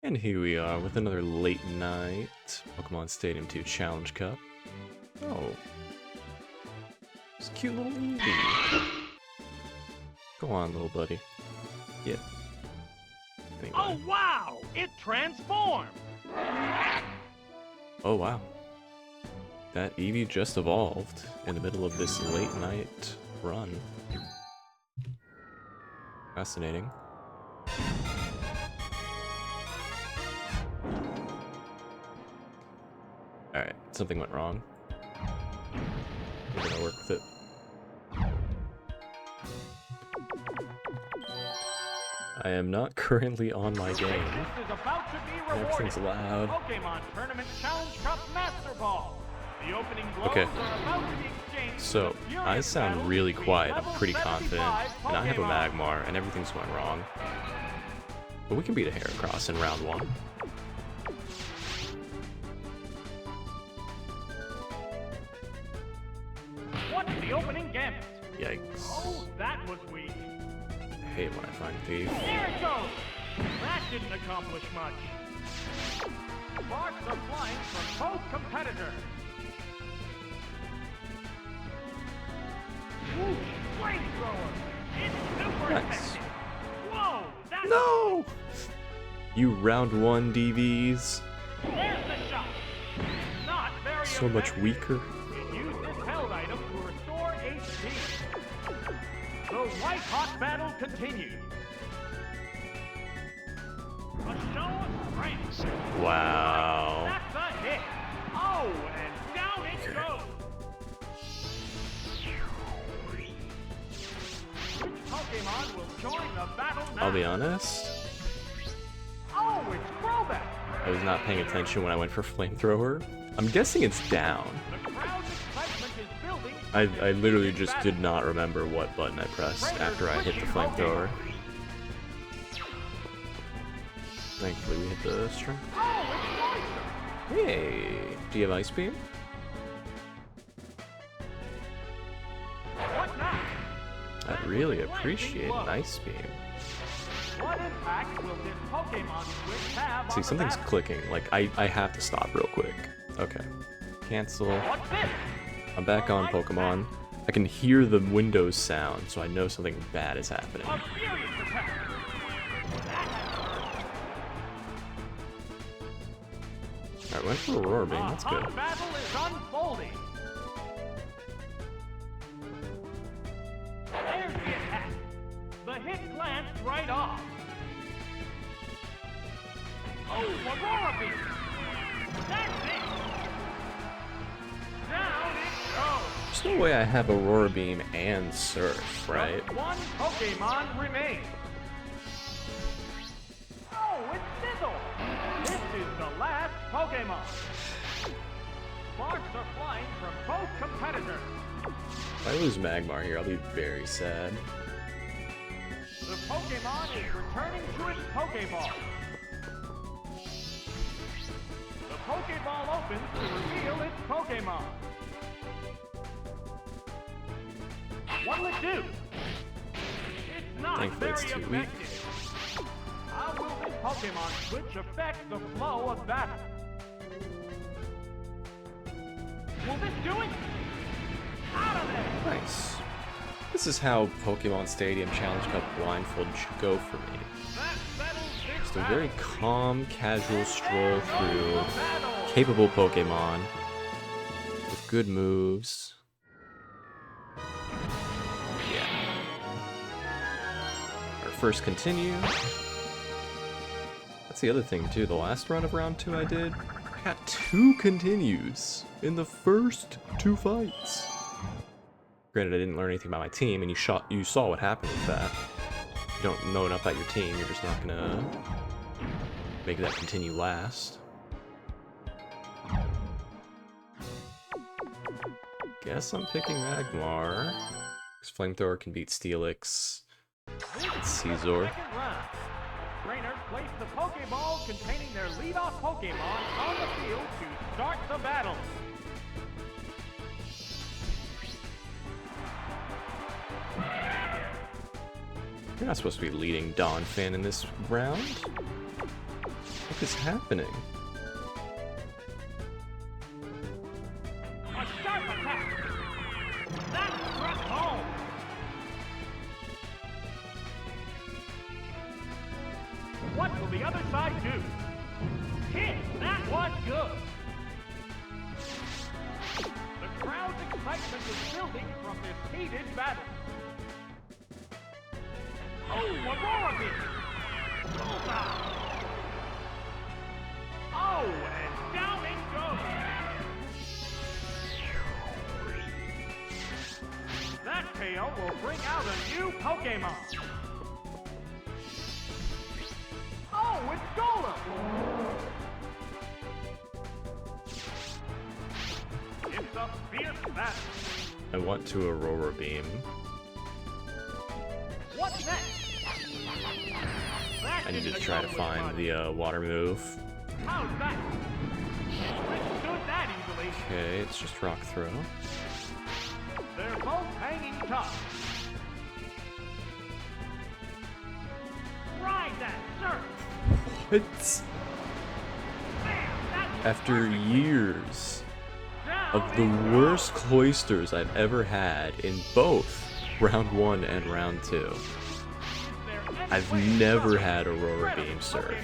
And here we are with another late night Pokemon Stadium 2 Challenge Cup. Oh. It's a cute little Eevee. Go on, little buddy. Yeah. Anyway. Oh wow! It transformed! Oh wow. That Eevee just evolved in the middle of this late night run. Fascinating. Alright, something went wrong. We're gonna work with it. I am not currently on my game. This is about to be rewarded. Everything's loud. Pokemon Tournament Challenge Cup Master Ball. The opening blows Okay. are about to be exchanged. So, with the I furious sound battle really between quiet, I'm level pretty confident, 75 and I have a Pokemon. Magmar, and everything's going wrong. But we can beat a Heracross in round 1. What's the opening gambit? Yikes. Oh, that was weak. I hate when I find Thief. There it goes! That didn't accomplish much. Sparks are flying from both competitors. Whoosh! Flamethrower! It's super Nice. effective! Whoa! That's No! You round 1 DVs. There's the shot! Not very So much effective. weaker. Use this held item to restore HP. The white-hot battle continues. A show of strength. Wow. That's a hit. Oh, and down it goes. Which Pokemon will join the battle now? I'll be honest, Oh, it's Crobat. I was not paying attention when I went for Flamethrower. I'm guessing it's down. The crowd's excitement is building. I literally just did not remember what button I pressed after I hit the Flamethrower. Thankfully we hit the string. Oh, it's Moisture. Hey, do you have Ice Beam? What now? I'd really appreciate an Ice Beam. What impact will this Pokemon switch have See, on the something's battle? clicking. Like, I have to stop real quick. Okay. Cancel. What's this? I'm back on Pokemon. I can hear the Windows sound, so I know something bad is happening. A furious attack. Alright, went for Aurora Beam. A That's good. hot battle is unfolding. There's the attack. The hit glanced right off. Oh, Aurora Beam. That's it. Down it goes. There's no way I have Aurora Beam and Surf, right? Just one Pokemon remains. Oh, it's Sizzle. This is the last Pokemon. Sparks are flying from both competitors. If I lose Magmar here, I'll be very sad. The Pokemon is returning to its Pokeball. The Pokeball opens to reveal its Pokemon. What'll it do? It's not Thankfully, very it's too weak. effective. How will this Pokemon switch affect the flow of battle? Will this do it? Out of there! Nice. This is how Pokemon Stadium Challenge Cup Blindfold should go for me. That settles this Just a battle. very calm, casual stroll through The battle. capable Pokemon with good moves. Yeah. Our first continue. That's the other thing too. The last run of round 2 I did, I got 2 continues in the first 2 fights. Granted, I didn't learn anything about my team, and you saw what happened with that. If you don't know enough about your team, you're just not gonna make that continue last. Guess I'm picking Magmar. Because Flamethrower can beat Steelix. This is Caesar. the second round. Trainers place the Pokeball containing their leadoff Pokemon on the field to start the battle. You're not supposed to be leading Dawn Fan in this round. What is happening? A sharp attack. That struck home. What will the other side do? Hit! That was good. The crowd's excitement is building from this heated battle. Oh, Aurora Beam! Bullseye! Oh, and down it goes! That KO will bring out a new Pokemon! Oh, it's Golem! It's a fierce battle! I want to Aurora Beam. What's next? I need to try to find the water move. How's that? Withstood that easily. Okay, it's just rock throw. They're both hanging tough. Ride that surf. It's after years of the worst cloisters I've ever had in both round 1 and round 2. I've never had Aurora Beam Surf.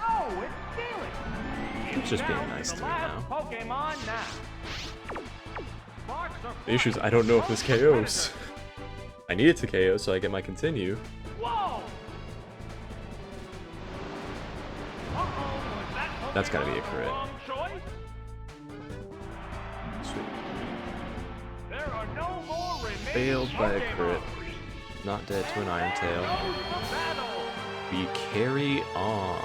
Oh, it's stealing. It's just being nice to me now. Pokemon now. The issue is I don't know if this KOs. I need it to KO so I get my continue. Whoa! That's gotta be a crit. Sweet. There are no more remaining Failed by a crit. Pokemon. Not dead to an Iron Tail. Goes the battle. We carry on.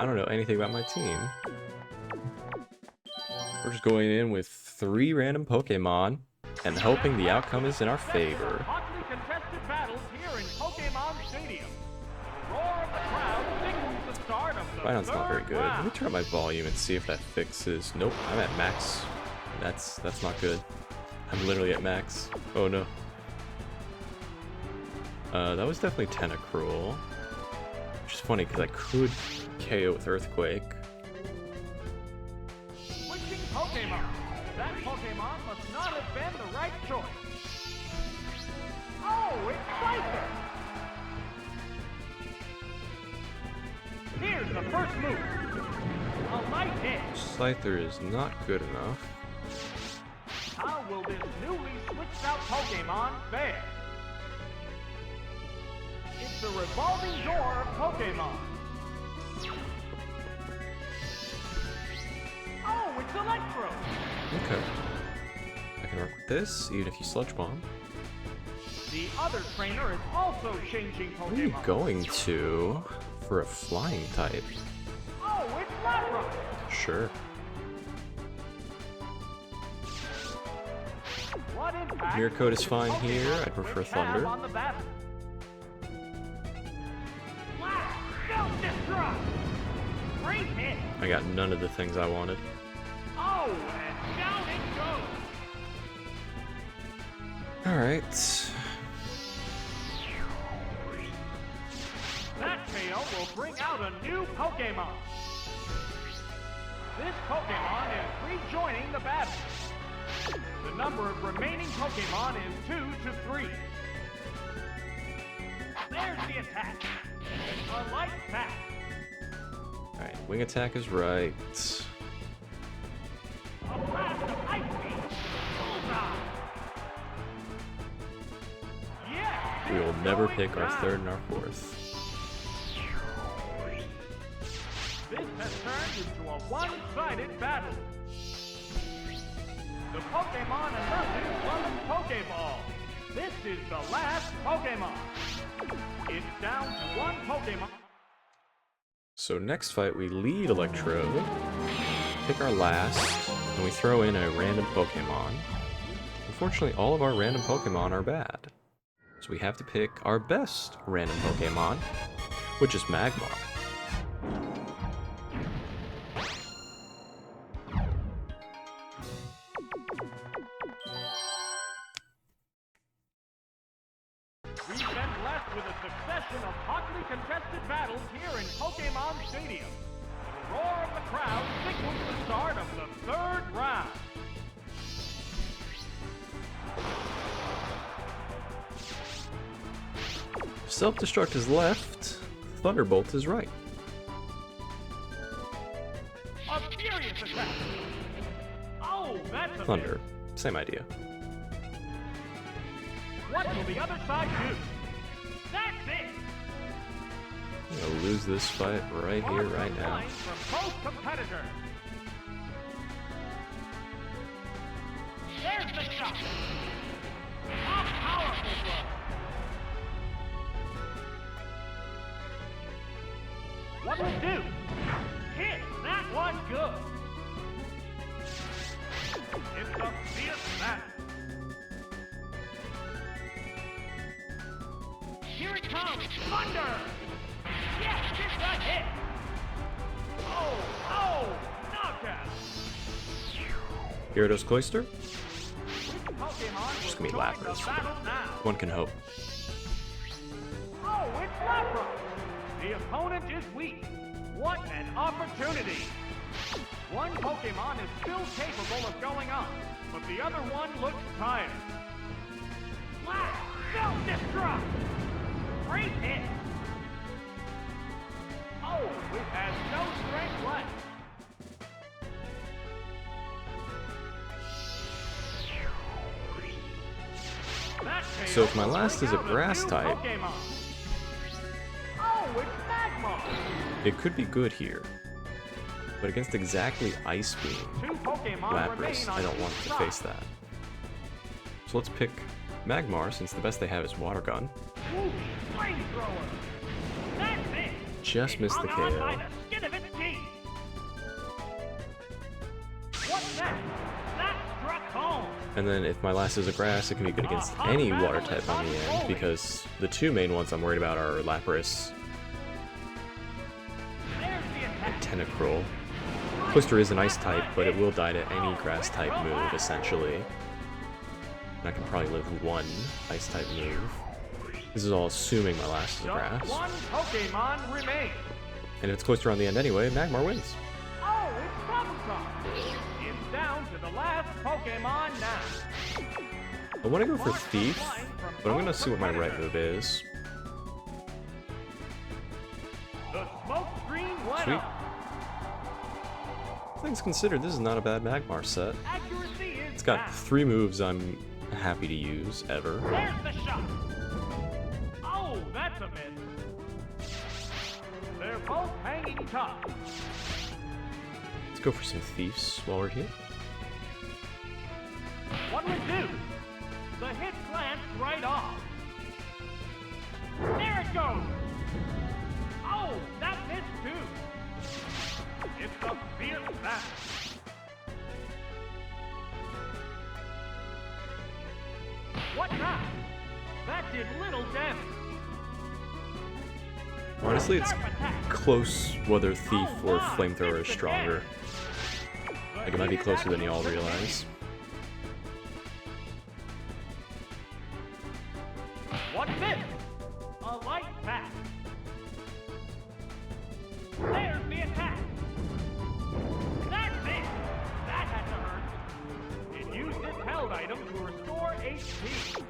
I don't know anything about my team. We're just going in with 3 random Pokemon and hoping the outcome is in our favor. Hotly contested battles here in Pokemon Stadium. The roar of the crowd signals the start of the Finon's not very third good. Let me round. turn up my volume and see if that fixes. Nope, I'm at max. That's not good. I'm literally at max. Oh no. That was definitely Tentacruel. Which is funny because I could KO with Earthquake. Switching Pokemon. That Pokemon must not have been the right choice. Oh, it's Scyther! Here's the first move. A light hit. Scyther is not good enough. How will this newly switched out Pokemon fare? It's the revolving door of Pokemon. Oh, it's Electro! Okay. I can work with this, even if you Sludge Bomb. The other trainer is also changing What are you Pokemon. going to for a flying type? Oh, it's Lapras! Sure. What impact Mirror Coat is does fine Pokemon here. I'd prefer Switch have Thunder. on the battle? Blast! Self-destruct! Great hit! I got none of the things I wanted. Oh, and down it goes! Alright. That KO will bring out a new Pokemon. This Pokemon is rejoining the battle. The number of remaining Pokemon is 2 to 3. There's the attack. A light attack. Alright, Wing Attack is right. A blast of ice beam. Bullseye. Yeah. We will never pick our down. 3rd and our 4th. This has turned into a one-sided battle. The Pokemon emerges from the Pokeball. This is the last Pokemon. It's down to one Pokemon. So next fight we lead Electrode, pick our last, and we throw in a random Pokemon. Unfortunately, all of our random Pokemon are bad. So we have to pick our best random Pokemon, which is Magmar. We've been blessed with a succession of hotly contested battles here in Pokemon Stadium. The roar of the crowd signals the start of the third round. Self-destruct is left, Thunderbolt is right. A furious attack. Oh, that's a Thunder, same idea. What will the other side do? That's it! I'm gonna lose this fight right here, right now. From both competitors. There's the shot. A powerful blow. What will it do? Hit that one good. It's a fierce battle. Here it comes! Thunder! Yes, it's a hit! Oh! Knockout! Gyarados Cloyster? Pokemon Just gonna be will join Lapras. the battle now. One can hope. Oh, it's Lapras! The opponent is weak. What an opportunity! One Pokemon is still capable of going on, but the other one looks tired. Blast! Self-destruct! Great hit! Oh, it has no strength left. That So if my KO will last bring is a out grass new type- Pokemon. Oh, it's Magmar! It could be good here. But against exactly Ice Beam, Two Pokemon Lapras, remain on I don't each want to side. face that. So let's pick Magmar, since the best they have is Water Gun. Ooh, flamethrower! That's it! Just It missed the hung on KO. by the skin of its teeth. What's that? That struck home! And then if my last is a grass, it can be good against any water type on the end, because the two main ones I'm worried about are Lapras There's the and attack. Tentacruel. Cloyster is an ice type, but it will die to any grass type move, essentially. And I can probably live one ice type move. This is all assuming my last is a Just grass. one Pokemon remains. And if it's Cloyster on the end anyway, Magmar wins. Oh, it's Bubble. It's down to the last Pokemon now. I want to go for Thief, but I'm going to see what my right move is. The smoke screen went Sweet. up. Things considered, this is not a bad Magmar set. Accuracy is It's got down. 3 moves I'm happy to use, ever. There's the shot. Oh, that's a miss. They're both hanging tough. Let's go for some Thieves while we're here. What will it do? The hit glanced right off. There it goes. Oh, that missed too. It's a fierce battle. What now? That did little damage. Honestly, it's Sharp attack. close whether Thief Oh, or wow, Flamethrower is it's stronger. Like, it might be closer than y'all realize. What's this? A light pack. There's the attack. That's it. That had to hurt. It used its held item to restore HP.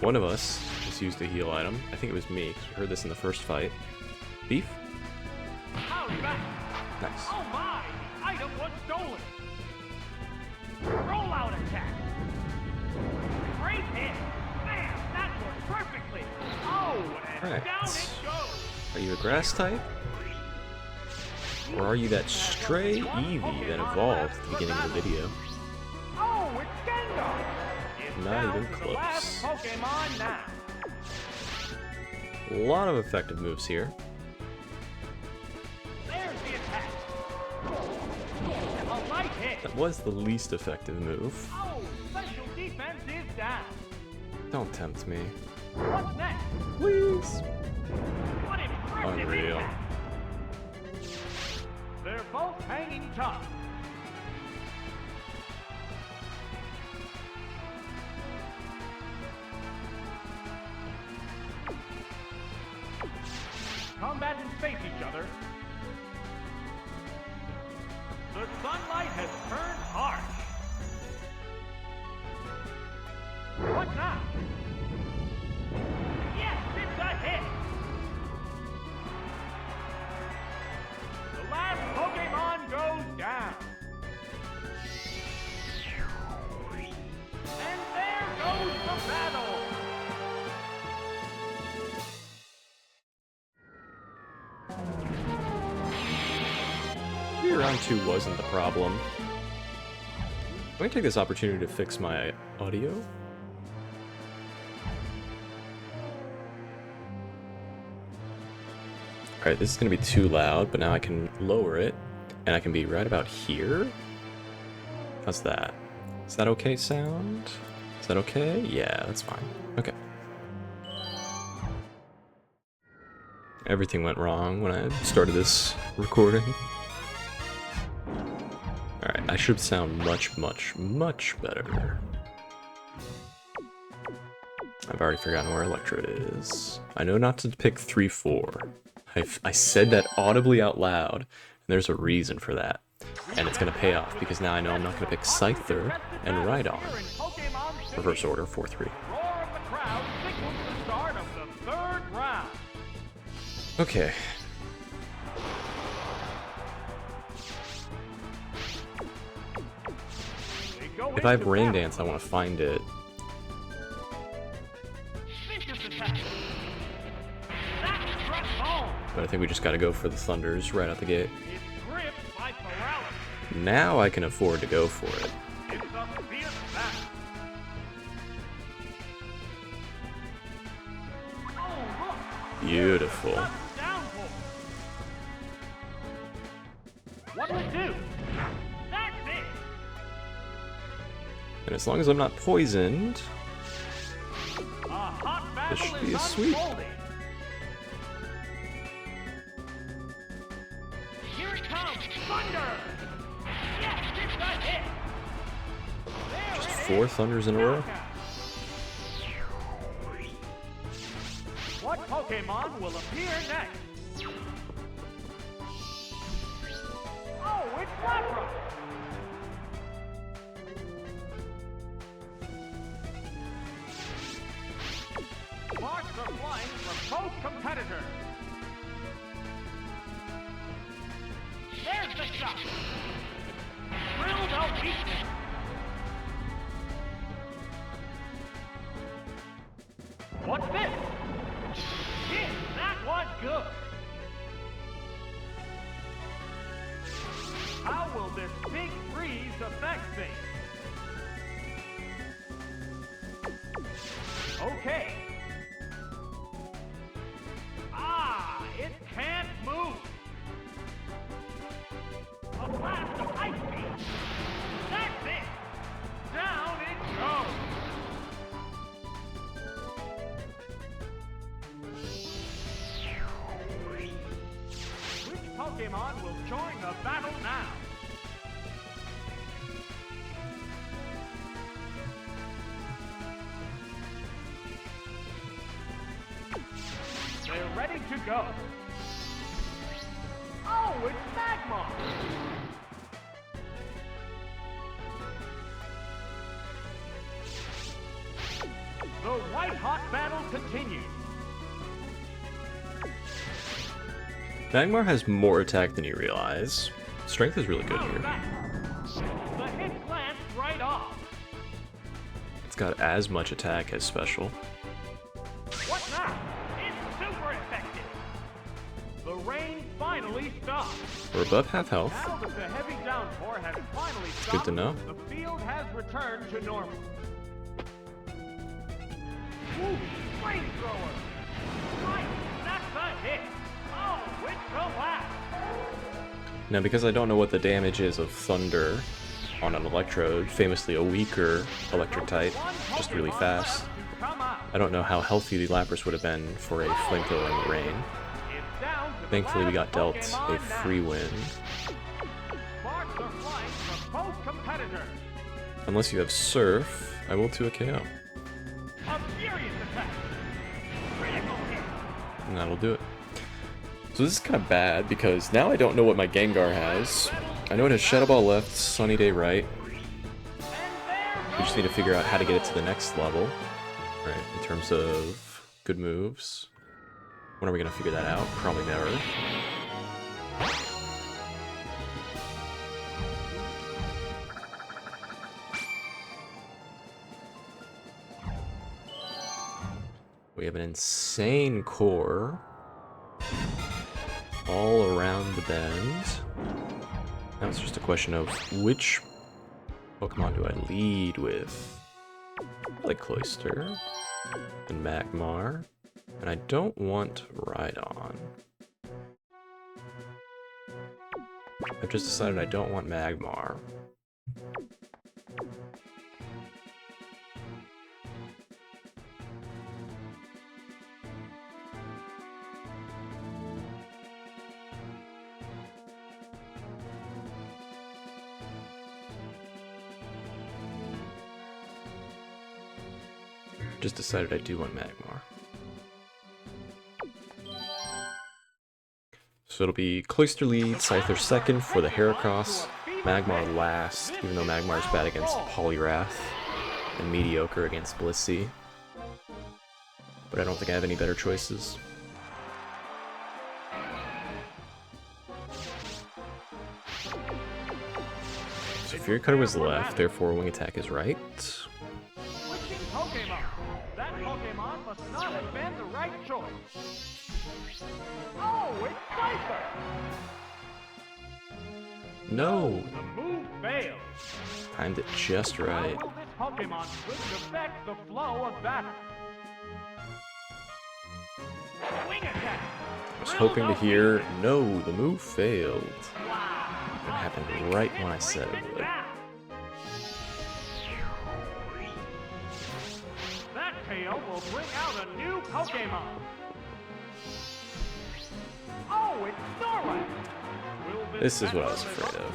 One of us just used a heal item. I think it was me, because we heard this in the first fight. Thief? How's that? Nice. Oh my! The item was stolen. Rollout attack. Great hit. Man, that worked perfectly. Oh, and Right. down it goes. Are you a grass type? Or are you that stray Eevee that evolved at the beginning of the video? Oh, it's Gengar. It's Not down even to close. the last Pokemon now. A lot of effective moves here. There's That was the least effective move. Oh, special defense is down. Don't tempt me. What's next? Please. What impressive Unreal. impact. They're both hanging tough. Combatants face each other. The sunlight has turned harsh. What now? Yes, it's a hit! The last Pokemon goes down. And there goes the battle! Maybe round 2 wasn't the problem. I'm gonna take this opportunity to fix my audio. Alright, this is gonna be too loud, but now I can lower it, and I can be right about here. How's that? Is that okay, sound? Is that okay? Yeah, that's fine. Okay. Everything went wrong when I started this recording. Alright, I should sound much, much, much better. I've already forgotten where Electrode is. I know not to pick 3-4. I said that audibly out loud, and there's a reason for that. And it's going to pay off, because now I know I'm not going to pick Scyther and Rhydon. Reverse order, 4-3. Roar of the crowd signals the start of the third round. Okay. They go If I have into Rain battle. Dance, I want to find it. Vicious attack. That struck home. But I think we just got to go for the Thunders right out the gate. It's gripped by paralysis. Now I can afford to go for it. It's a fierce battle. Oh, look. Beautiful. Sudden downpour. What'll it do? That's it. And as long as I'm not poisoned, A hot battle should is be a sweep. unfolding. Here it comes. Thunder. Yes, it's a hit. There just it 4 is. Thunders in a row. Knockout. What Pokemon will appear next? Oh, it's Lapras! Marks are flying from both competitors. There's the shot. Drilled out weakness. What's this? Shit, that was good. How will this big freeze affect things? Okay. Ah, it can't move. A blast of ice beam. That's it. Down it goes. Which Pokemon will join the battle now? They're ready to go. Oh, it's Magmar! The white-hot battle continues. Magmar has more attack than you realize. Strength is really good How's here. that? The hit glanced right off. It's got as much attack as special. What now? It's super effective. The rain finally stopped. We're above half health. Now that the heavy downpour has finally stopped, Good to know. the field has returned to normal. Ooh, flamethrower! Right, that's a hit! Oh, it's the last! Now, because I don't know what the damage is of Thunder on an Electrode, famously a weaker electric type, just really fast. I don't know how healthy the Lapras would have been for a Flamethrower in the rain. Thankfully we got dealt a free win. Unless you have Surf, I will 2 a KO. And that'll do it. So this is kind of bad, because now I don't know what my Gengar has. I know it has Shadow Ball left, Sunny Day right. We just need to figure out how to get it to the next level. Right, in terms of good moves. When are we going to figure that out? Probably never. We have an insane core all around the bend. Now it's just a question of which Pokemon do I lead with? I like Cloyster and Magmar, and I don't want Rhydon. I've just decided I don't want Magmar. Just decided I do want Magmar. So it'll be Cloyster lead, Scyther second for the Heracross, Magmar last, even though Magmar's bad against Poliwrath, and mediocre against Blissey. But I don't think I have any better choices. So Fury Cutter was left, therefore Wing Attack is right. That Pokemon must not have been the right choice. Oh, it's Scyther! No! The move failed. Timed it just right. How will this Pokemon switch affect the flow of battle? Wing attack! I was hoping to hear, no, the move failed. It happened right when I said it would. KO will bring out a new Pokemon. Oh, it's Snorlax. This is what I was afraid of.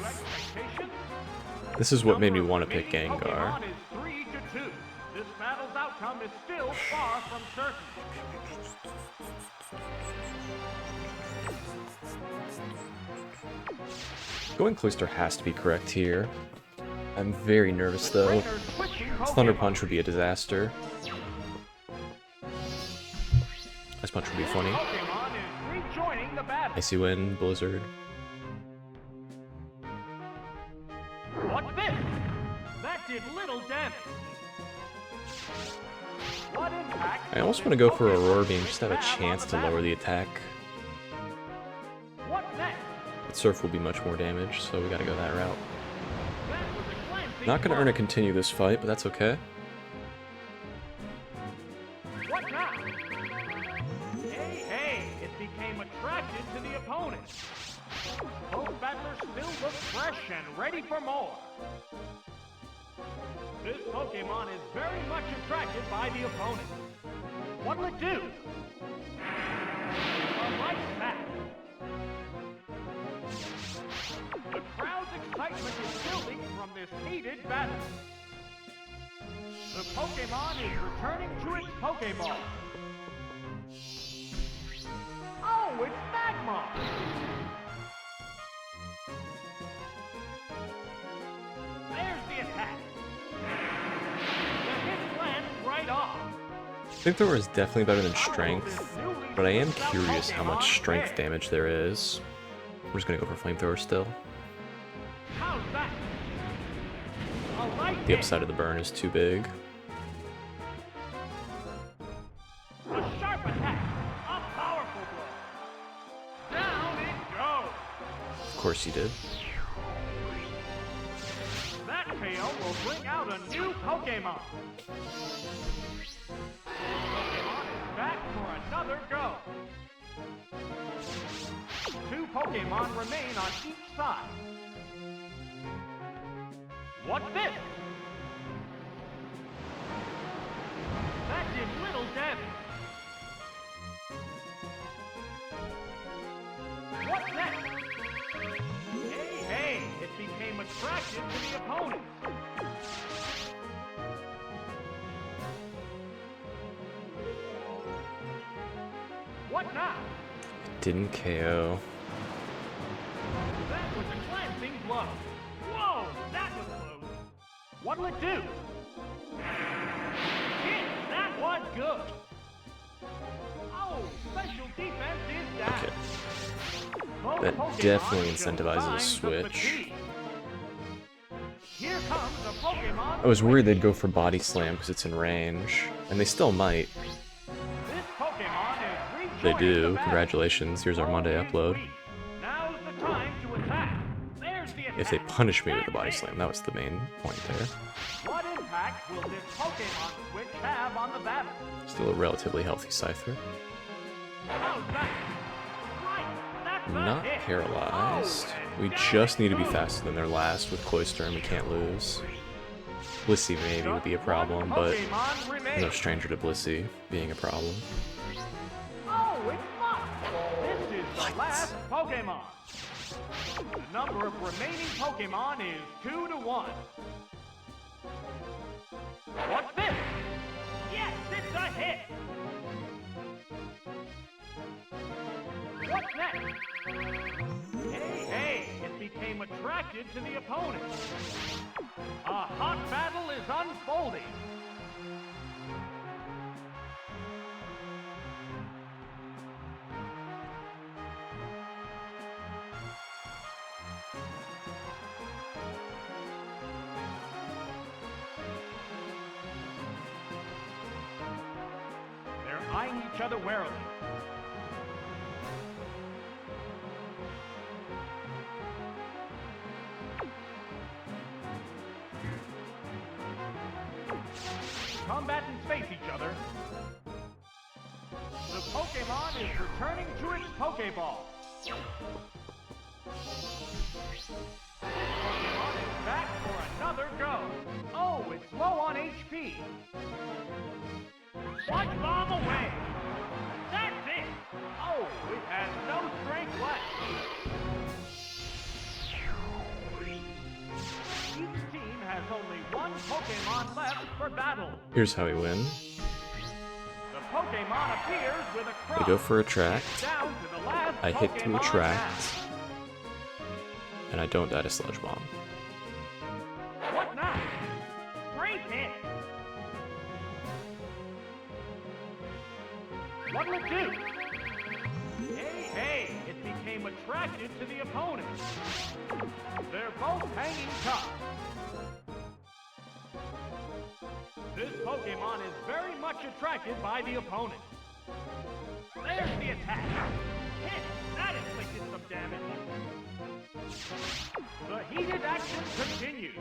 This is what made me want to pick Gengar. Is 3-2. This battle's outcome is still far from certain. Going Cloyster has to be correct here. I'm very nervous though. Thunder Punch would be a disaster. Ice Punch would be funny. Icy Wind, Blizzard. What's this? That did little damage. What impact? I almost want to go for Aurora Beam just to have a chance to lower the attack. What next? But Surf will be much more damage, so we gotta go that route. Not gonna earn a continue this fight, but that's okay. What now? Hey, it became attracted to the opponent. Both battlers still look fresh and ready for more. This Pokemon is very much attracted by the opponent. What'll it do? A light attack. The crowd's excitement is building from this heated battle. The Pokemon is returning to its Pokeball. Oh, it's Magmar! There's the attack. The hit lands right off. Flamethrower is definitely better than Strength, but I am curious how much Strength damage there is. We're just gonna go for Flamethrower still. How's that? A light The upside of the burn is too big. A sharp attack. A powerful blow. Down it goes. Of course he did. That KO will bring out a new Pokemon. Pokemon is back for another go. 2 Pokemon remain on each side. What's this? That did little damage. What's next? Hey, it became attracted to the opponent. What now? Didn't KO. That was a glancing blow. Whoa, that was close. What'll it do? Hit, that was good. Oh, special defense is down. Okay. Both That Pokemon definitely show incentivizes a signs of switch. fatigue. Here comes a Pokemon. I was worried they'd go for Body Slam because it's in range, and they still might. This Pokemon is They rejoining the do. battle. Congratulations. Here's our Monday Oh, he's upload. weak. Now's the time to attack. There's the attack. If they punish me with a Body Slam, that was the main point there. What impact will this Pokemon switch have on the battle? Still a relatively healthy Scyther. How's that? Right, that's a Not hit. paralyzed. Oh, and We down just it need to be goes. faster than their last with Cloyster, and we can't lose. Blissey maybe would be a problem, but Pokemon I'm remains. no stranger to Blissey being a problem. Oh, it's Mutt. This is the last Pokemon. The number of remaining Pokemon is 2 to 1. What's this? Yes, it's a hit. What's next? Hey, it became attracted to the opponent. A hot battle is unfolding. They're eyeing each other warily. Combatants face each other. The Pokemon is returning to its Pokeball. This Pokemon is back for another go. Oh, it's low on HP. Sludge Bomb away. That's it. Oh, it has no strength left. Each team has only one Pokemon left for battle. Here's how we win. The Pokemon appears with a They crop. go for Attract. Down to the last I hit to Pokemon Attract. And I don't die to Sludge Bomb. now. What now? Great hit. What'll it do? Hey, it became attracted to the opponent. They're both hanging tough. This Pokemon is very much attracted by the opponent. There's the attack. Hit! That inflicted some damage. The heated action continues.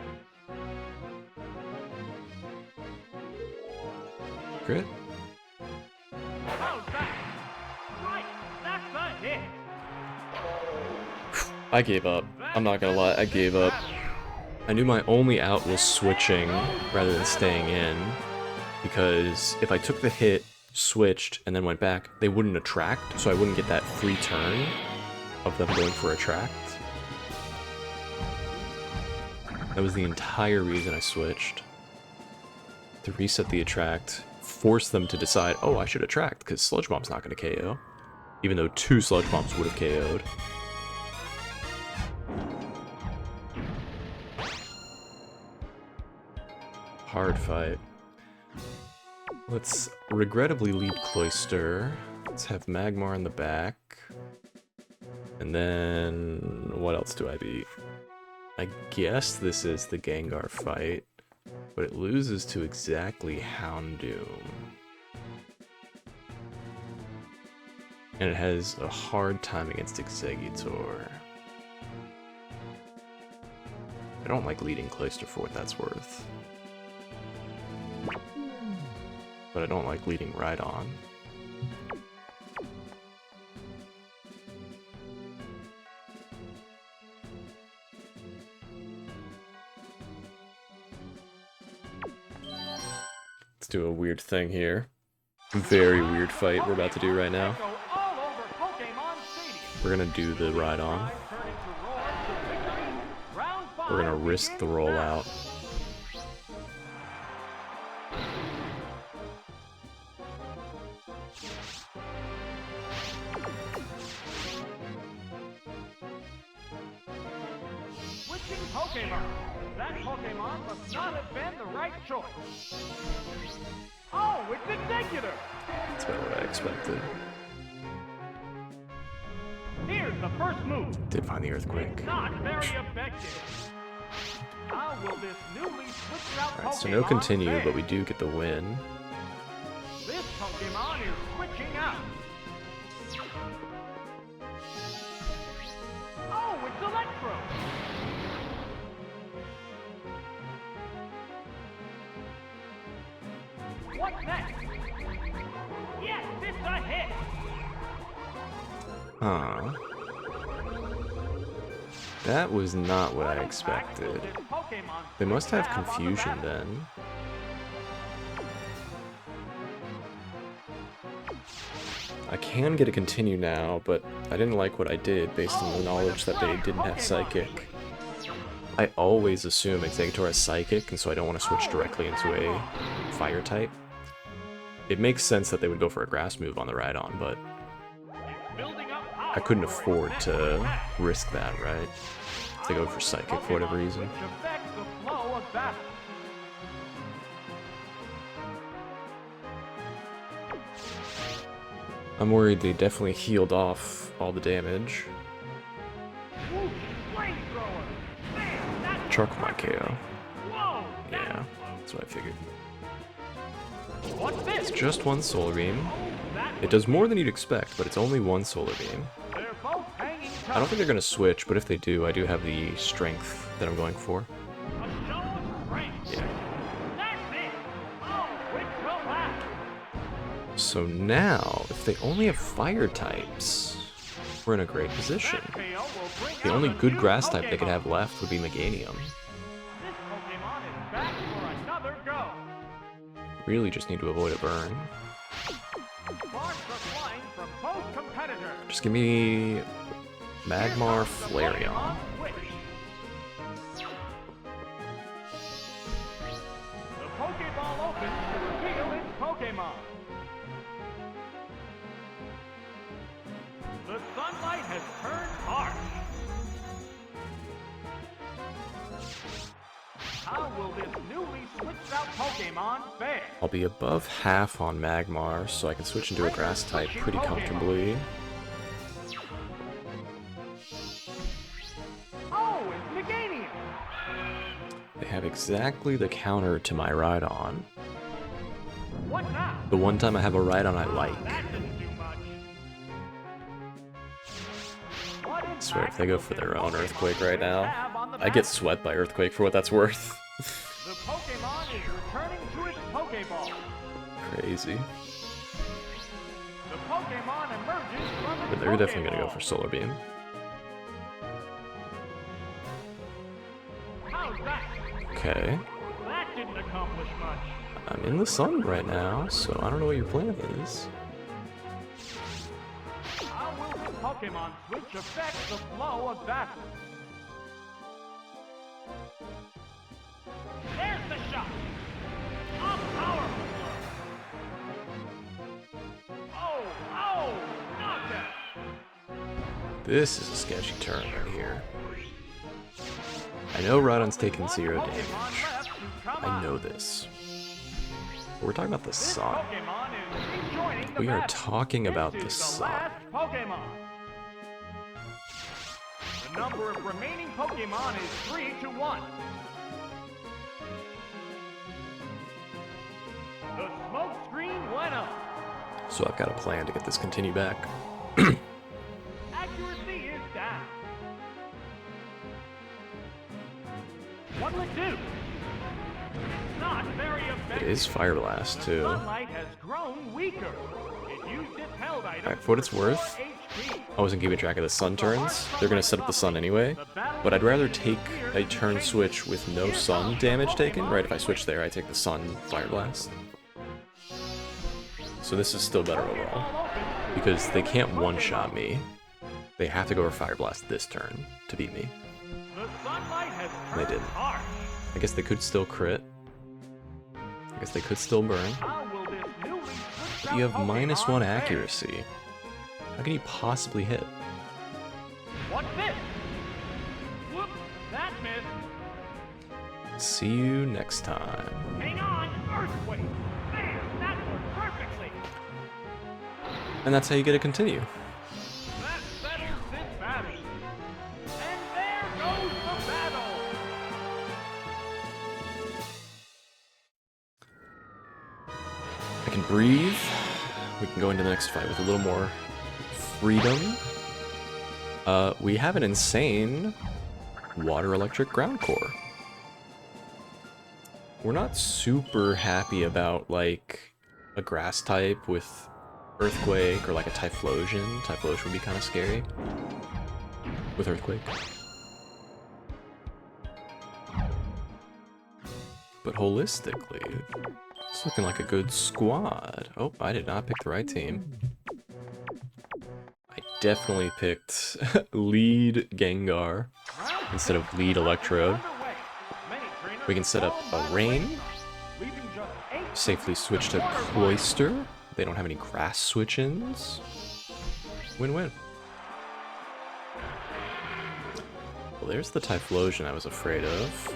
Crit? How's that? Right, that's a hit. I gave up. I'm not gonna lie, I gave up. I knew my only out was switching rather than staying in, because if I took the hit, switched, and then went back, they wouldn't attract, so I wouldn't get that free turn of them going for attract. That was the entire reason I switched. To reset the attract, force them to decide, oh, I should attract, because Sludge Bomb's not going to KO. Even though 2 Sludge Bombs would have KO'd. Hard fight. Let's regrettably lead Cloyster. Let's have Magmar in the back. And then what else do I beat? I guess this is the Gengar fight, but it loses to exactly Houndoom. And it has a hard time against Exeggutor. I don't like leading Cloyster for what that's worth. But I don't like leading Rhydon. do a weird thing here. Very weird fight we're about to do right now. We're gonna do the ride on. We're gonna risk the rollout. Switching Pokemon. That Pokemon must not have been the right choice. Oh, it's Executor! That's about what I expected. Here's the first move. Did find the earthquake. Not very effective. How will this newly switched out Alright, so Pokemon no continue, fare? but we do get the win. This Pokemon is switching out. Oh, it's Electro! What's next? Yes, it's a hit! Huh. That was not what I expected. They must have confusion then. I can get a continue now, but I didn't like what I did based on the knowledge that they didn't have Psychic. I always assume Exeggutor has Psychic, and so I don't want to switch directly into a Fire type. It makes sense that they would go for a Grass move on the ride-on, but I couldn't afford to risk that, right? If they go for Psychic for whatever reason. I'm worried they definitely healed off all the damage. Charcoal my KO. Yeah, that's what I figured. It's just one Solar Beam. It does more than you'd expect, but it's only one Solar Beam. I don't think they're going to switch, but if they do, I do have the strength that I'm going for. Yeah. So now, if they only have Fire types, we're in a great position. The only good Grass type they could have left would be Meganium. Really just need to avoid a burn. Just give me Magmar Flareon. The Pokeball opens to reveal its Pokemon. The sunlight has turned harsh. How will this newly switched out Pokemon fare? I'll be above half on Magmar, so I can switch into a Grass type pretty comfortably. Oh, it's Meganium! They have exactly the counter to my Rhydon. What now? The one time I have a Rhydon I like. That didn't do much. I swear, if they go for their own Earthquake right now, I get swept by Earthquake for what that's worth. The Pokemon is returning to its Pokeball. Crazy. The Pokemon emerges from its But they're definitely Pokeball. gonna go for Solar Beam. How's that? Okay. That didn't accomplish much. I'm in the sun right now, so I don't know what your plan is. How will this Pokemon switch affect the flow of battle? There's the shot! A powerful blow! Oh! Knockout! This is a sketchy turn right here. I know Rhydon's taking 0 damage. Pokemon left to come I up. know this. But we're talking about the This sun. Pokemon is rejoining the We are battle. talking about This the is sun. last Pokemon. The number of remaining Pokemon is 3 to 1. The smoke screen went up. So I've got a plan to get this continue back. Accuracy is down. What'll it do? Not very effective. It is Fire Blast, too. Sunlight has grown weaker. It used its held item. Alright, for what it's worth, for HP. I wasn't keeping track of the sun turns. They're gonna set up the sun anyway. But I'd rather take a turn switch with no sun damage taken. Right, if I switch there, I take the sun Fire Blast. So this is still better overall. Because they can't one-shot me. They have to go for Fire Blast this turn to beat me. They didn't. I guess they could still crit. I guess they could still burn. But you have -1 accuracy. How can you possibly hit? What's this? Whoops, that missed. See you next time. Hang on, earthquake. Bam, that worked perfectly. And that's how you get to continue. That settles this battle. And there goes the battle. I can breathe. We can go into the next fight with a little more freedom. We have an insane water electric ground core. We're not super happy about like a grass type with earthquake or like a Typhlosion. Typhlosion would be kind of scary with earthquake. But holistically, it's looking like a good squad. Oh, I did not pick the right team. I definitely picked lead Gengar instead of lead Electrode. We can set up a Rain, safely switch to Cloyster. They don't have any grass switch-ins. Win-win. Well, there's the Typhlosion I was afraid of.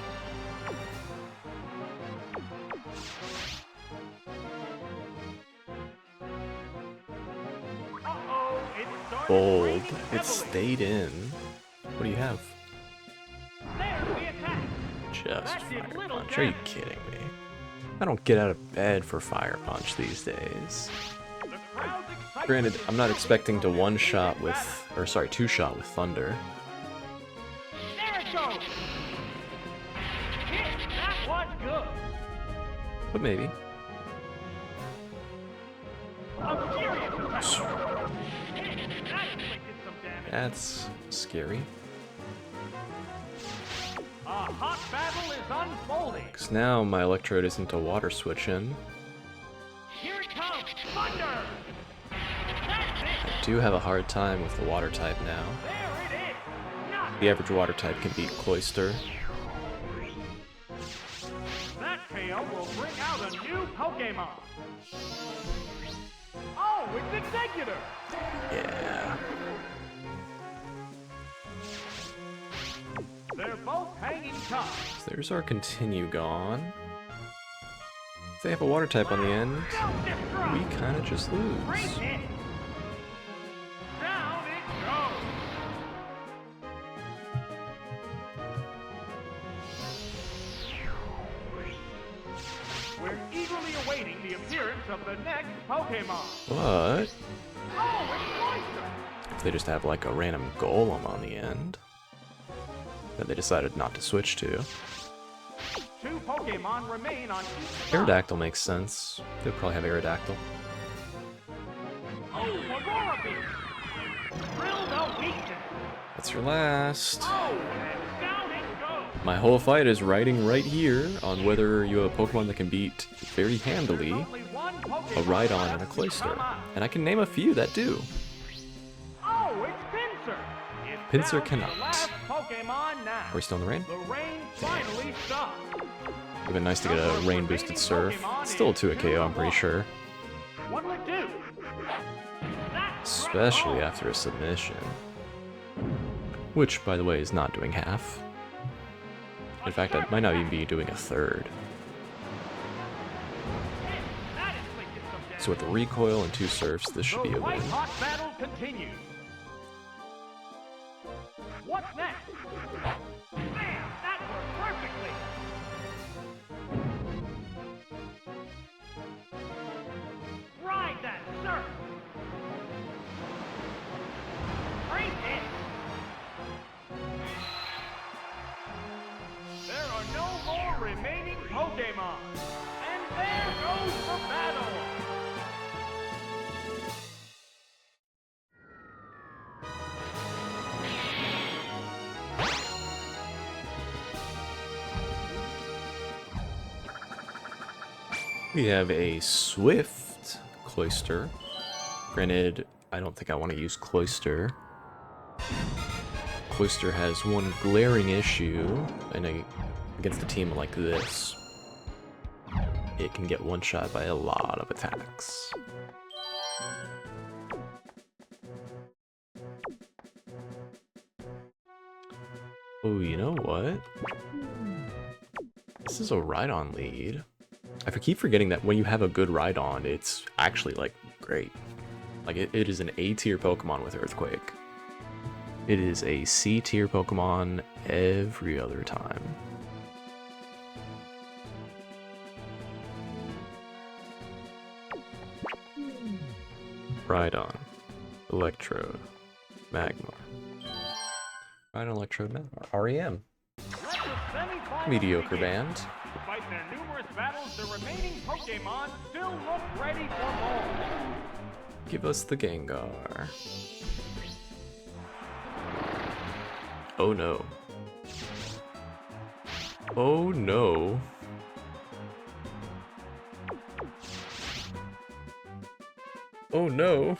Bold. It stayed in. What do you have? Just Fire Punch. Are you kidding me? I don't get out of bed for Fire Punch these days. Granted, I'm not expecting to one-shot with... or sorry, two-shot with Thunder. There it goes. That was good. But maybe. I'm serious about that. That inflicted some damage. That's scary. A hot battle is unfolding. Because now my Electrode isn't a water switch-in. Here it comes. Thunder. That's it. I do have a hard time with the water type now. There it is. Not The average water type can beat Cloyster. that KO will bring out a new Pokemon. Oh, it's Executor. Yeah. They're both hanging tough. So there's our Continue gone. If they have a water type on the end, we kind of just lose. Great hit. Down it goes. We're eagerly awaiting the appearance of the next Pokemon. But Oh, it's Cloyster. if they just have like a random Golem on the end that they decided not to switch to, Two Pokemon remain on each side. Aerodactyl makes sense. They'll probably have Aerodactyl. Oh, Aurora Beam. Drill the weakness. That's your last. Oh, and down it goes. My whole fight is riding right here on whether you have a Pokemon that can beat very handily Only one Pokemon a Rhydon left and a to Cloyster. come out. And I can name a few that do. Oh, it's Pinsir. It's Pinsir down to cannot. the last Pokemon now. Are we still in the rain? The rain finally stopped. Would have been nice to get a rain boosted Surf. It's still a 2-hit KO, I'm pretty sure. What'll it do? That's Especially right. after a submission. Which, by the way, is not doing half. In fact, I might not even be doing a third. That inflicted some damage. So with the recoil and 2 Surfs, this should be a The win. white-hot battle continues. What's next? Bam! That worked perfectly. Ride that surf. Great hit. There are no more remaining Pokemon. And there goes the battle. We have a Swift Cloister. Granted, I don't think I want to use Cloister. Cloister has one glaring issue, and against a team like this, it can get one-shot by a lot of attacks. Oh, you know what? This is a Rhydon lead. I keep forgetting that when you have a good Rhydon, it's actually, like, great. Like, it is an A-tier Pokemon with Earthquake. It is a C-tier Pokemon every other time. Rhydon, Electrode, Magmar. Rhydon, Electrode, Magmar. REM. Mediocre band. Despite their numerous battles, the remaining Pokemon still look ready for more. Give us the Gengar. Oh no. Oh no. Oh no.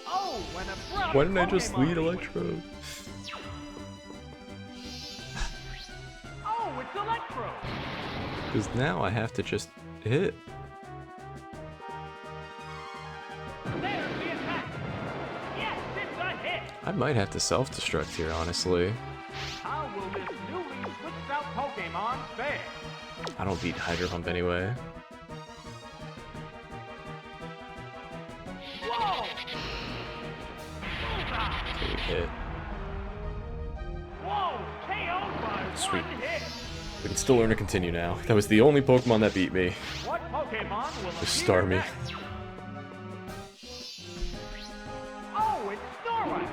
Oh, when a Why didn't I just lead Electrode? Oh, it's Electro. Because now I have to just hit. There's the attack. Yes, it's a hit. I might have to self-destruct here, honestly. How will this newly switched out Pokemon fare? I don't beat Hydro Pump anyway. Whoa! Bullseye! Hit. Whoa! KO'd by Sweet. one hit. We can still learn to continue now. That was the only Pokemon that beat me. What Pokemon will Just appear Starmie. next? Oh, it's Snorlax.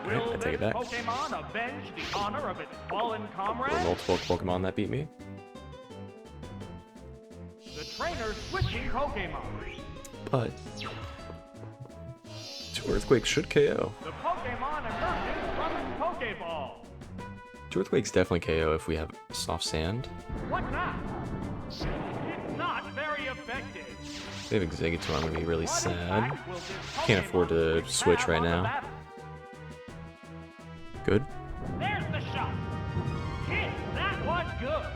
Alright, Will I take it this back. Pokemon avenge the honor of its fallen There comrade? were multiple Pokemon that beat me. The trainer's switching Pokemon. But two Earthquakes should KO. The Pokemon emerges from its Pokeball. Two Earthquakes definitely KO if we have Soft Sand. What now? It's not very effective. If they have Executor, I'm gonna be really What sad. impact will this Can't afford to Pokemon switch have right on the now. battle? Good. There's the shot. Hit. That was good.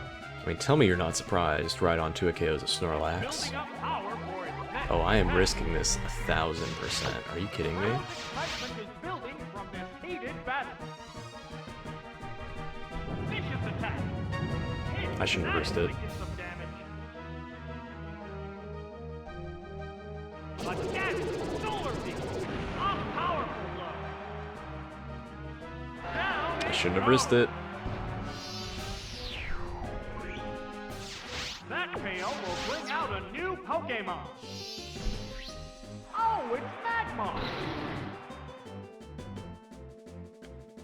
I mean, tell me you're not surprised right on 2 KOs of Snorlax. Building up power for its next Oh, I am attack. risking this 1000%. Are you kidding me? Excitement is building from this heated battle. Vicious attack. Hit. I shouldn't have risked it. That gets some damage. Again, Solar Beam. A powerful blow. Down I it shouldn't have goes. risked it. That KO will bring out a new Pokemon. Oh, it's Magmar.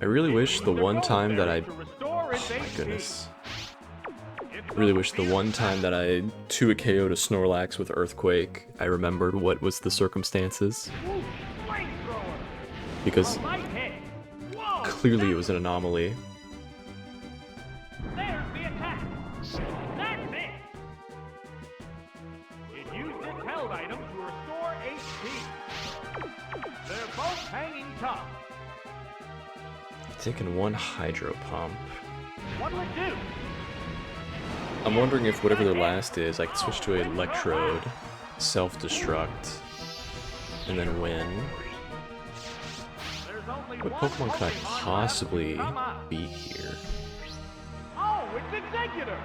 I really wish the one time that I... To restore its Oh my HP. goodness. It's I really a wish the fierce one time that I 2 KO to Snorlax with Earthquake, I remembered what was the circumstances. Ooh, flamethrower. Because A light hit. Whoa, clearly it was an anomaly. There's the attack. That's it. It used its held item to restore HP. They're both hanging tough. Taking one Hydro Pump. What'll it do? I'm wondering if whatever their last is, I can switch to a Electrode, self-destruct, and then win. There's only What one Pokemon could I left to possibly come out. beat here? Oh, it's Executor.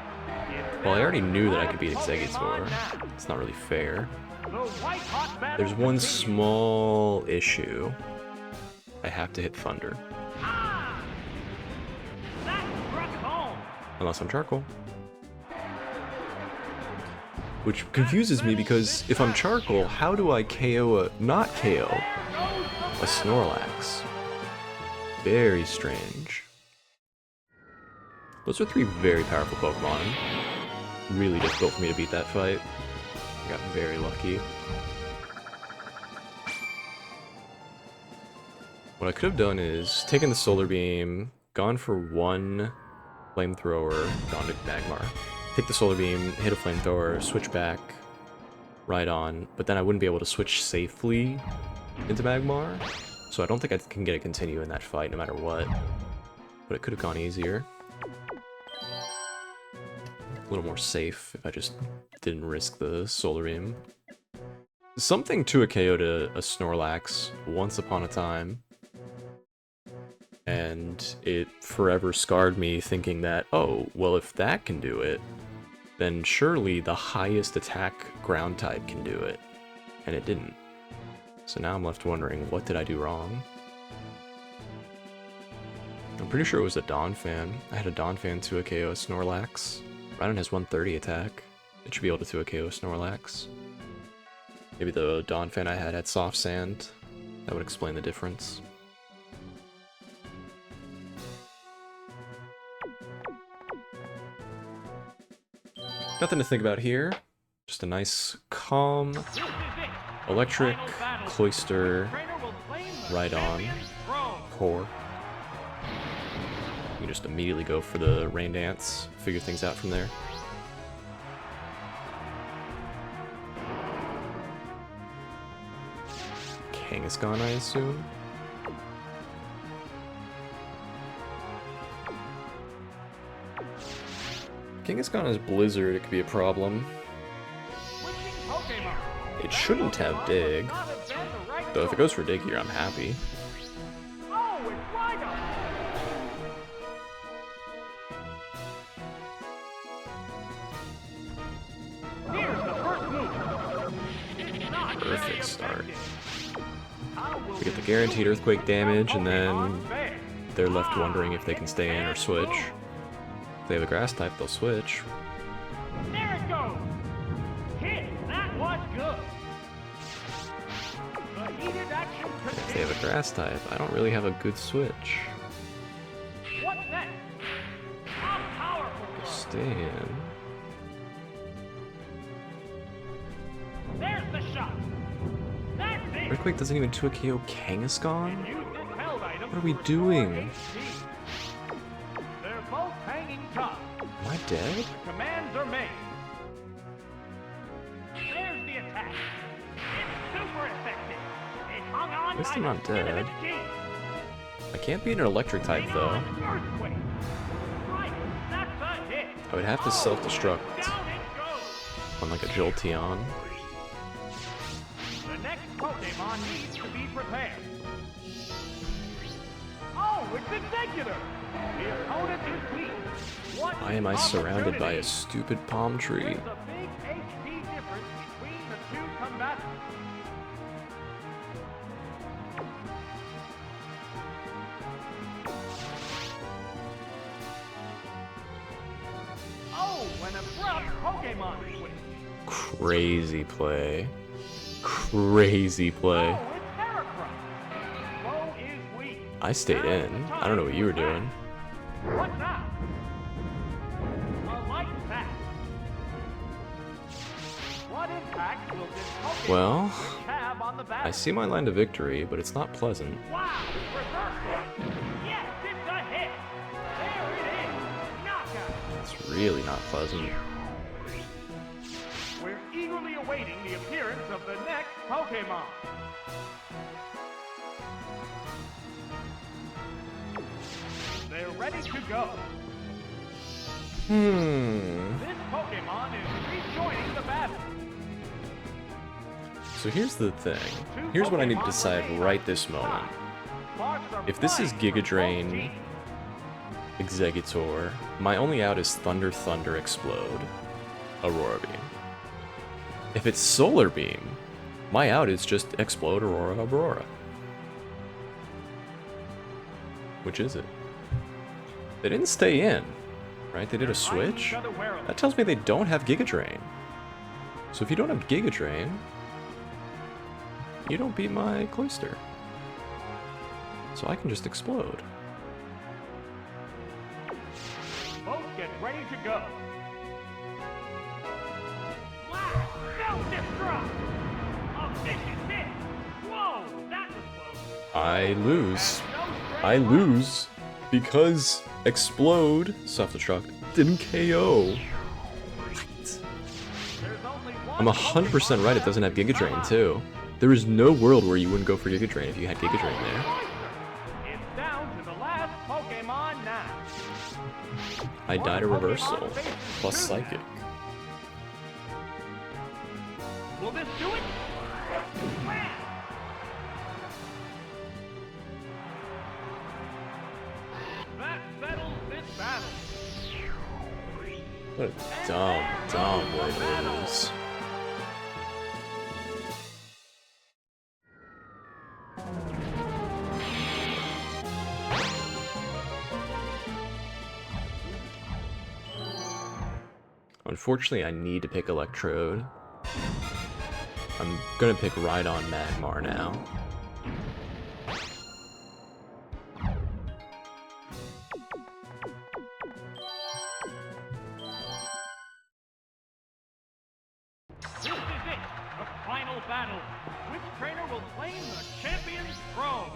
Well, I already knew that I could beat Pokemon Executor. now. It's not really fair. The white-hot battle There's one continues. small issue. I have to hit Thunder. Ah! That struck home. Unless I'm Charcoal. Which confuses me because if I'm Charcoal, how do I KO not KO a Snorlax? Very strange. Those are 3 very powerful Pokemon. Really difficult for me to beat that fight. I got very lucky. What I could have done is taken the Solar Beam, gone for one Flamethrower, gone to Magmar. Take the Solar Beam, hit a Flamethrower, switch back, right on, but then I wouldn't be able to switch safely into Magmar, so I don't think I can get a continue in that fight no matter what. But it could have gone easier. A little more safe if I just didn't risk the Solar Beam. Something to a KO to a Snorlax once upon a time. And it forever scarred me thinking that, oh, well if that can do it, then surely the highest attack ground type can do it. And it didn't. So now I'm left wondering, what did I do wrong? I'm pretty sure it was a Donphan. I had a Donphan to a KO Snorlax. Rhydon has 130 attack. It should be able to a KO Snorlax. Maybe the Donphan I had Soft Sand. That would explain the difference. Nothing to think about here. Just a nice, calm, electric, Cloyster, Rhydon, core. You can just immediately go for the Rain Dance, figure things out from there. Kangaskhan, I assume? Kangaskhan is Blizzard, it could be a problem. It shouldn't have Dig. Though if it goes for Dig here, I'm happy. Perfect start. We get the guaranteed earthquake damage, and then they're left wondering if they can stay in or switch. If they have a grass type, they'll switch. There it goes! Hit! That was good! The heated action continues. If they have a grass type, I don't really have a good switch. What's next? How powerful! Stay in. There's the shot! That's it! Earthquake doesn't even 2 KO Kangaskhan? Use this held item What are we to doing? restore HP. They're both hanging tough. Am I dead? Commands are made. There's the attack. It's super effective. It hung on At least by I'm the not skin of dead. its teeth. I can't beat an electric type Hang though. on, earthquake. Right, that's a hit. I would have to self-destruct Down it goes. on like a Jolteon. The next Pokemon needs to be prepared. Oh, it's Executor. The opponent is weak. What Why am I surrounded by a opportunity. stupid palm tree? There's a big HP difference between the two combatants. Oh, an abrupt Pokemon switch. Crazy play. Crazy play. Oh, it's Heracross. Slow is weak. I stayed in. I don't know what you were doing. What's that? A light attack. What impact will this Pokemon Well, switch have on the I battle? see my line to victory, but it's not pleasant. Wow, reversal. Yes, it's a hit. There it is. Knockout. It's really not pleasant. We're eagerly awaiting the appearance of the next Pokemon. They're ready to go. This Pokemon is rejoining the battle. So here's the thing. Here's what I need to decide right this moment. Sparks are If this is flying Giga from both Drain, teams. Exeggutor, my only out is Thunder, Thunder, Explode, Aurora Beam. If it's Solar Beam, my out is just Explode, Aurora, Aurora. Which is it? They didn't stay in, right? They did a switch? That tells me they don't have Giga Drain. So if you don't have Giga Drain, you don't beat my Cloyster. So I can just explode. Both get ready to go. Wow! Self-destruct! A vicious hit! Whoa! That was close. I lose. No straight I line. lose because Explode, self-destruct, didn't KO. There's only one I'm 100% right, it doesn't have Giga Drain too. There is no world where you wouldn't go for Giga Drain if you had Giga Drain there. It's down to the last Pokemon now. I died a reversal, plus Psychic. Will this do it? That settles this battle. What a dumb way to lose. Unfortunately, I need to pick Electrode. I'm gonna pick Rhydon Magmar now. This is it, the final battle. Which trainer will claim the champion's throne?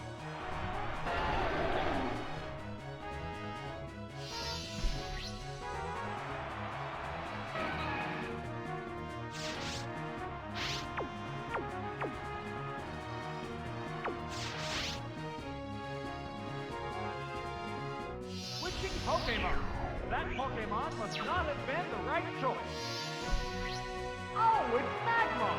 Switching Pokemon. That Pokemon must not have been the right choice. Oh, it's Magmar!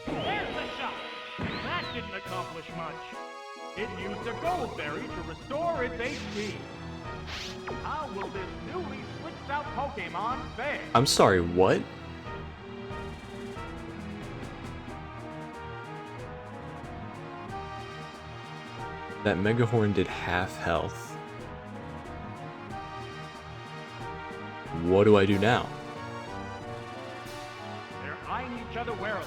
There's the shot! That didn't accomplish much. It used a Gold Berry to restore its HP. How will this newly switched out Pokemon fare? I'm sorry, what? That Megahorn did half health. What do I do now? They're eyeing each other warily.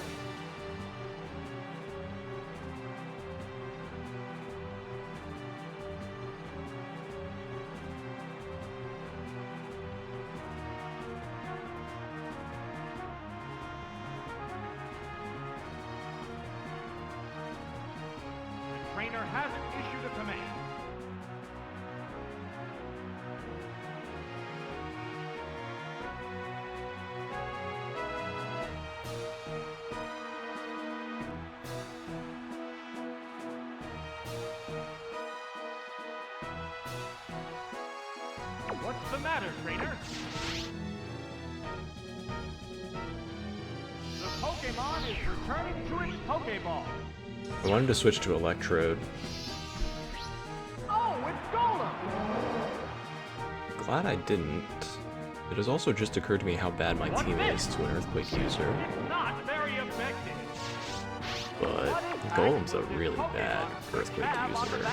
The trainer hasn't issued a command. What's the matter, trainer? The Pokemon is returning to its Pokeball. I wanted to switch to Electrode. Oh, it's Golem! Glad I didn't. It has also just occurred to me how bad my team is to an Earthquake user. It's not very effective. But Golem's a really bad Earthquake user.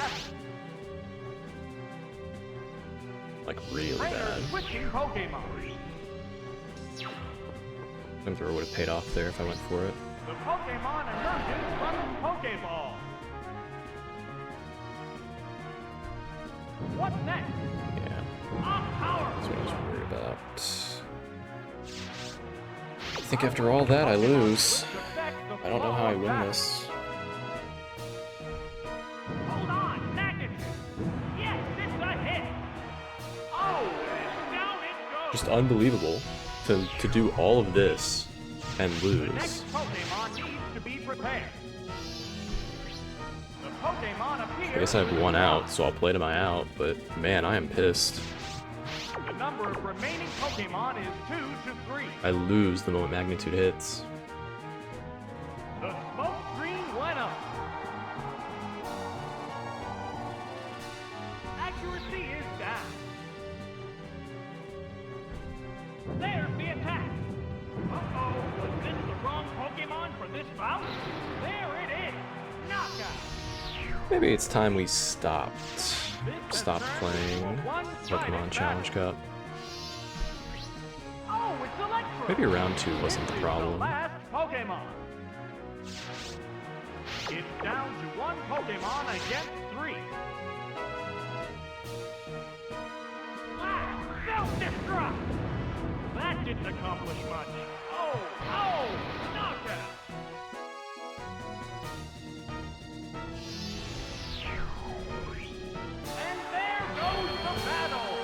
Like, really bad. Switching Pokemon. Flamethrower would have paid off there if I went for it. The Pokemon emerges from its Pokeball. What's next? Yeah, Off power. that's what I was worried about. I think after all that, I lose. I don't know how I win this. Hold on, magnitude. Yes, it's a hit. Oh, and down it goes. Just unbelievable to do all of this and The lose. next Pokemon needs to be prepared. The Pokemon appears. I guess I have one out, so I'll play to my out, but man, I am pissed. The number of remaining Pokemon is 2 to 3. I lose the moment Magnitude hits. The smoke screen went up. Accuracy is down. There's the attack. Uh-oh, was this the wrong Pokemon for this bout? There it is. Knockout. Maybe it's time we stopped playing Pokemon Challenge Cup. Oh, it's Electro. Maybe round 2 wasn't the The problem. last Pokemon. It's down to 1 Pokemon against 3. Ah, self-destruct. That didn't accomplish much. Oh, knockout. And there goes the battle.